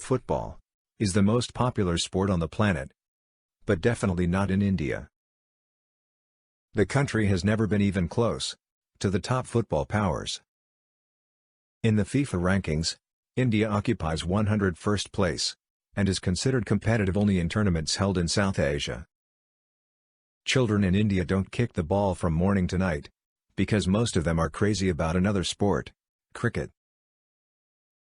Football is the most popular sport on the planet, but definitely not in India. The country has never been even close to the top football powers. In the FIFA rankings, India occupies 101st place, and is considered competitive only in tournaments held in South Asia. Children in India don't kick the ball from morning to night, because most of them are crazy about another sport, cricket.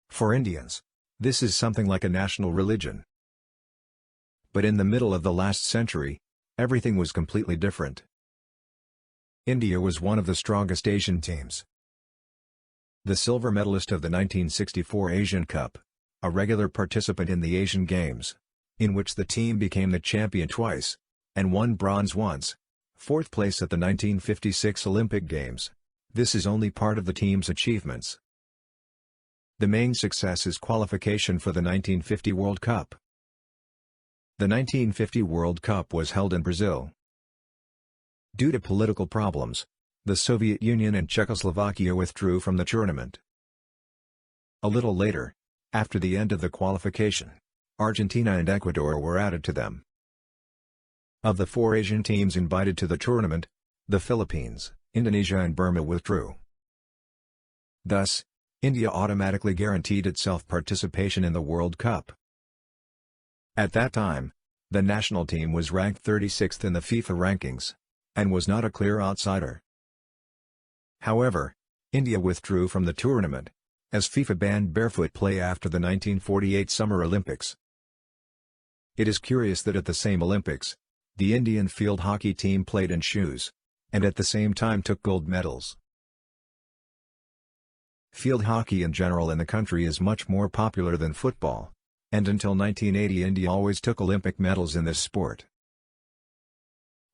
For Indians, this is something like a national religion. But in the middle of the last century, everything was completely different. India was one of the strongest Asian teams. The silver medalist of the 1964 Asian Cup, a regular participant in the Asian Games, in which the team became the champion twice, and won bronze once, fourth place at the 1956 Olympic Games. This is only part of the team's achievements. The main success is qualification for the 1950 World Cup. The 1950 World Cup was held in Brazil. Due to political problems, the Soviet Union and Czechoslovakia withdrew from the tournament. A little later, after the end of the qualification, Argentina and Ecuador were added to them. Of the 4 Asian teams invited to the tournament, the Philippines, Indonesia and Burma withdrew. Thus, India automatically guaranteed itself participation in the World Cup. At that time, the national team was ranked 36th in the FIFA rankings, and was not a clear outsider. However, India withdrew from the tournament, as FIFA banned barefoot play after the 1948 Summer Olympics. It is curious that at the same Olympics, the Indian field hockey team played in shoes, and at the same time took gold medals. Field hockey in general in the country is much more popular than football, and until 1980 India always took Olympic medals in this sport.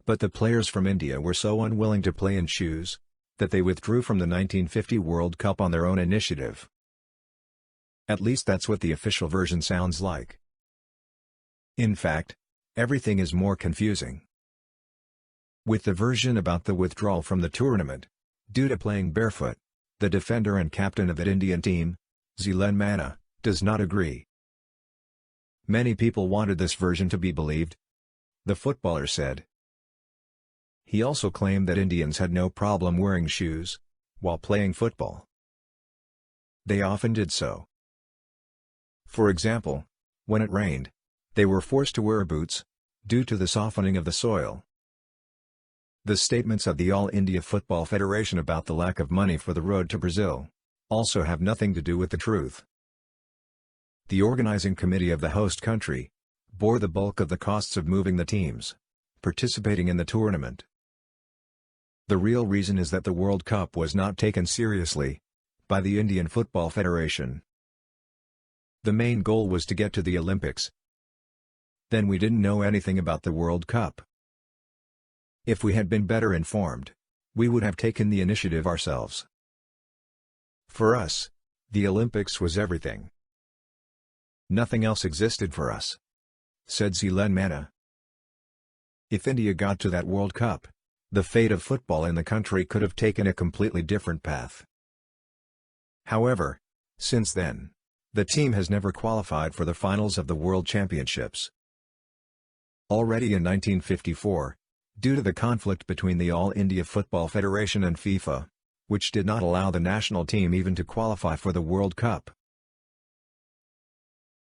But the players from India were so unwilling to play in shoes, that they withdrew from the 1950 World Cup on their own initiative. At least that's what the official version sounds like. In fact, everything is more confusing. With the version about the withdrawal from the tournament, due to playing barefoot, the defender and captain of the Indian team, Zilen Manna, does not agree. Many people wanted this version to be believed. The footballer said. He also claimed that Indians had no problem wearing shoes while playing football. They often did so. For example, when it rained, they were forced to wear boots, due to the softening of the soil. The statements of the All India Football Federation about the lack of money for the road to Brazil also have nothing to do with the truth. The organizing committee of the host country bore the bulk of the costs of moving the teams participating in the tournament. The real reason is that the World Cup was not taken seriously by the Indian Football Federation. The main goal was to get to the Olympics. Then we didn't know anything about the World Cup. If we had been better informed, we would have taken the initiative ourselves. For us, the Olympics was everything. Nothing else existed for us, said Zilen Manna. If India got to that World Cup, the fate of football in the country could have taken a completely different path. However, since then, the team has never qualified for the finals of the World Championships. Already in 1954, due to the conflict between the All India Football Federation and FIFA, which did not allow the national team even to qualify for the World Cup,